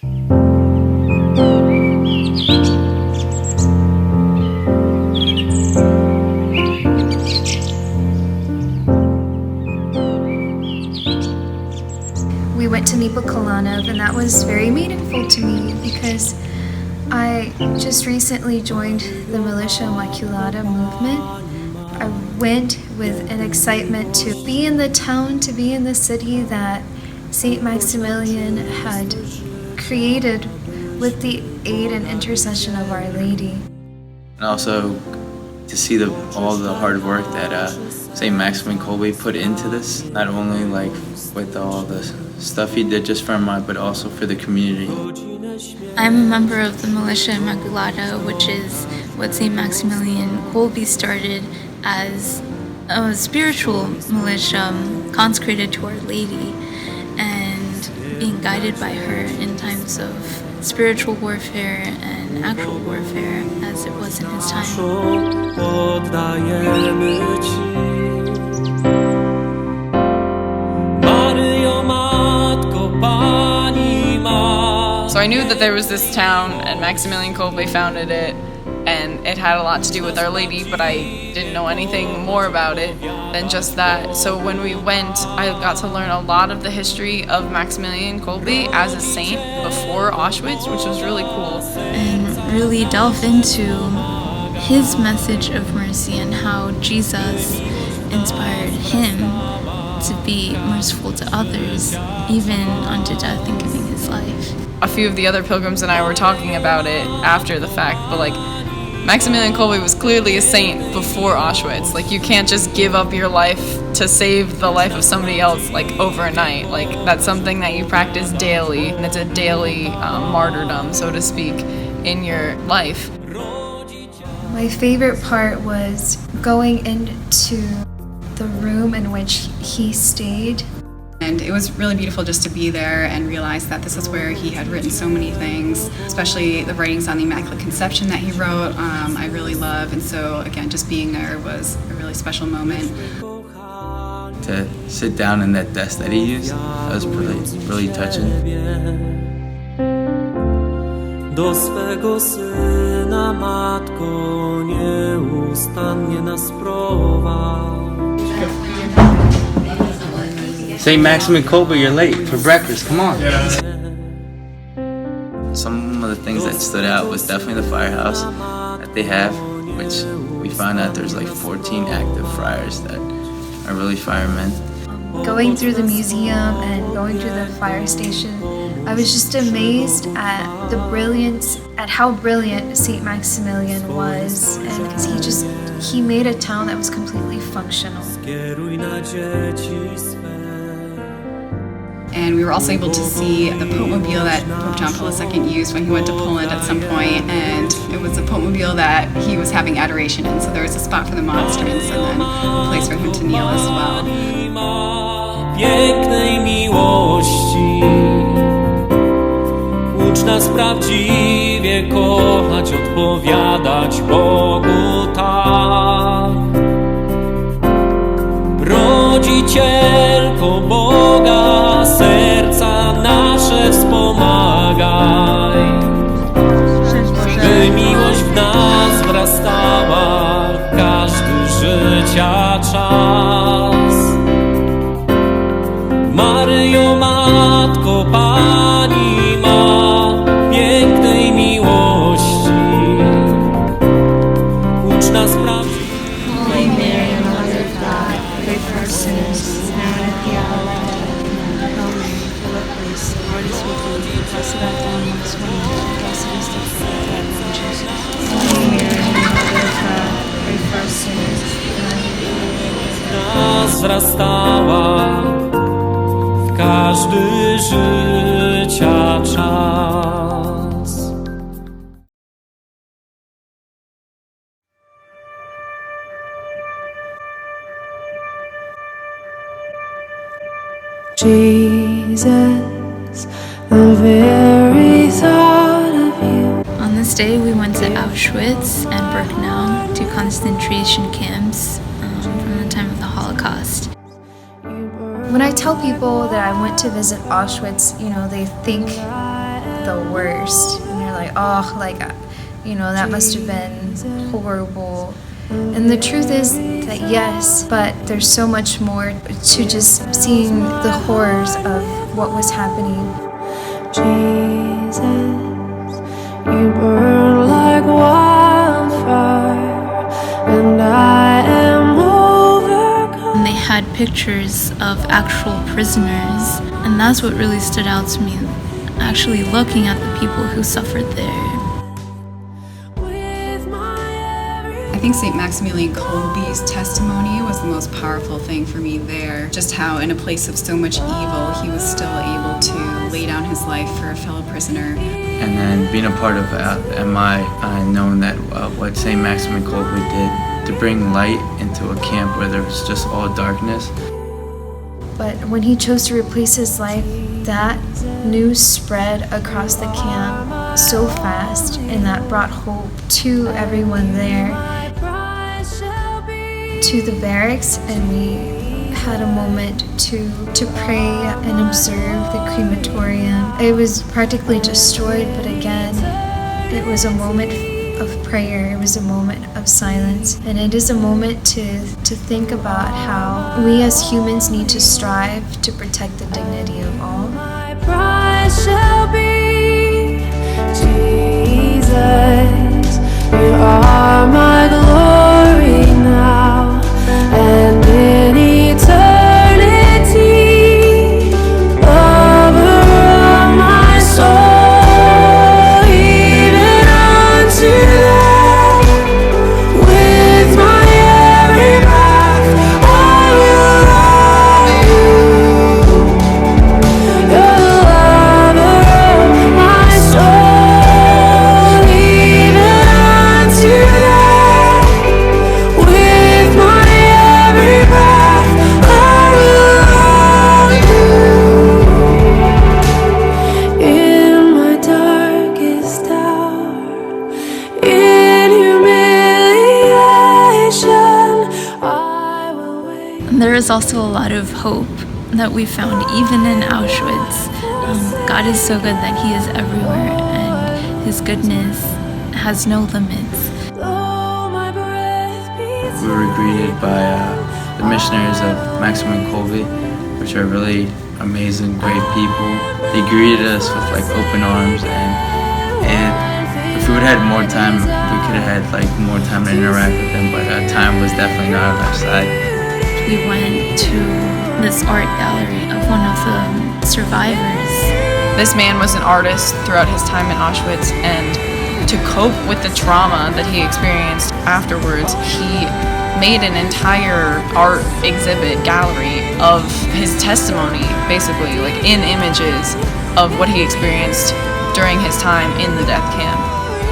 We went to Immaculatae, and that was very meaningful to me because I just recently joined the militia Immaculatae movement. I went with an excitement to be in the town, to be in the city that Saint Maximilian had created with the aid and intercession of Our Lady. And also to see all the hard work that St. Maximilian Kolbe put into this, not only like with all the stuff he did just for Armagh, but also for the community. I'm a member of the militia Immaculatae, which is what St. Maximilian Kolbe started as a spiritual militia consecrated to Our Lady and being guided by her in times of spiritual warfare and actual warfare as it was in his time. So I knew that there was this town and Maximilian Kolbe founded it and it had a lot to do with Our Lady, but I didn't know anything more about it than just that. So when we went, I got to learn a lot of the history of Maximilian Kolbe as a saint before Auschwitz, which was really cool. And really delve into his message of mercy and how Jesus inspired him to be merciful to others, even unto death and giving his life. A few of the other pilgrims and I were talking about it after the fact, but like Maximilian Kolbe was clearly a saint before Auschwitz. Like you can't just give up your life to save the life of somebody else like overnight. Like that's something that you practice daily, and it's a daily martyrdom, so to speak, in your life. My favorite part was going into the room in which he stayed. And it was really beautiful just to be there and realize that this is where he had written so many things, especially the writings on the Immaculate Conception that he wrote, I really love. And so again, just being there was a really special moment. To sit down in that desk that he used, that was really touching. Do swego syna matko nieustannie nas prowadź. St. Maximilian Kolbe, you're late for breakfast, come on. Some of the things that stood out was definitely the firehouse that they have, which we found out there's like 14 active friars that are really firemen. Going through the museum and going through the fire station, I was just amazed at how brilliant St. Maximilian was, and because he made a town that was completely functional. And we were also able to see the Popemobile that Pope John Paul II used when he went to Poland at some point, and it was a Popemobile that he was having adoration in, so there was a spot for the monstrance and then a place for him to kneel as well. Pięknej miłości, ucz nas prawdziwie kochać, odpowiadać Bogu tak. Rodzicielko Boga, serca nasze wspomagaj, by miłość w nas wzrastała w każdy życia czas. Maryjo, Matko Pani ma, pięknej miłości, ucz nas prawdziwie. Holy Mary, Mother of God, pray for us sinners, now and at the hour of our death. Hail Mary, full of grace, the Lord is with thee. Blessed art thou amongst women, and blessed is the fruit of thy womb, Jesus. Holy Mary, Mother of God, pray for us sinners, now and at the hour of our death. Nas wzrastała w każdy życia czas. Jesus, the very thought of you. On this day, we went to Auschwitz and Birkenau, two concentration camps from the time of the Holocaust. When I tell people that I went to visit Auschwitz, they think the worst. And you're like, oh, like, that must have been horrible. And the truth is that yes, but there's so much more to just seeing the horrors of what was happening. Jesus, you burn like wildfire, and I am overcome. And they had pictures of actual prisoners, and that's what really stood out to me, actually looking at the people who suffered there. I think St. Maximilian Kolbe's testimony was the most powerful thing for me there. Just how in a place of so much evil, he was still able to lay down his life for a fellow prisoner. And then being a part of MI, knowing that what St. Maximilian Kolbe did to bring light into a camp where there was just all darkness. But when he chose to replace his life, that news spread across the camp so fast, and that brought hope to everyone there, to the barracks, and we had a moment to pray and observe the crematorium. It was practically destroyed, but again, it was a moment of prayer. It was a moment of silence, and it is a moment to think about how we as humans need to strive to protect the dignity of all. My prize shall be Jesus. You are my glory now and in eternity, lover of my soul, even unto death. With my every breath, I will love you. You're the lover of my soul, even unto death. With my every breath, I will love you. In my darkest hour, in humiliation, I will wait. There is also a lot of hope that we found even in Auschwitz. God is so good that He is everywhere, and His goodness has no limits. Though my breath be We were greeted by the missionaries of Maximilian Kolbe, which are really amazing, great people. They greeted us with like open arms, and if we would have had more time, we could have had like more time to interact with them, but time was definitely not on our side. We went to this art gallery of one of the survivors. This man was an artist throughout his time in Auschwitz, and to cope with the trauma that he experienced afterwards, he made an entire art exhibit gallery of his testimony, basically, like in images of what he experienced during his time in the death camp.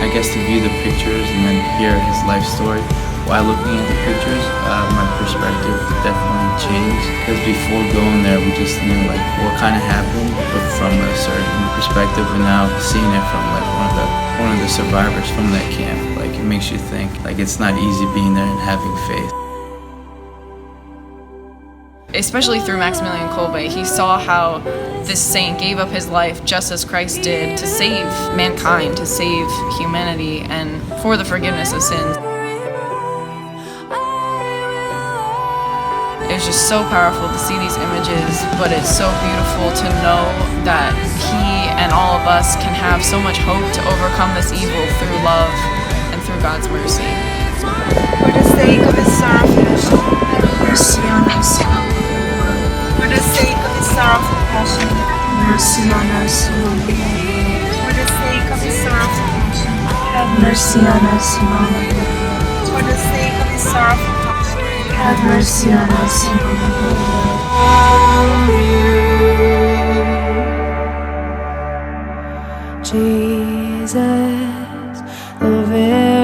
I guess to view the pictures and then hear his life story while looking at the pictures, my perspective definitely changed. Because before going there, we just knew like what kind of happened, but from a certain perspective. And now seeing it from like one of the survivors from that camp, like it makes you think like it's not easy being there and having faith. Especially through Maximilian Kolbe, he saw how this saint gave up his life just as Christ did to save mankind, to save humanity, and for the forgiveness of sins. It was just so powerful to see these images, but it's so beautiful to know that he and all of us can have so much hope to overcome this evil through love and through God's mercy. For the sake of his sorrowful passion, have mercy on us. For the sake of his sorrowful passion, have mercy on us. For the sake of his sorrowful passion, have mercy on us. For the sake of his sorrowful passion, have mercy on us. Jesus, the very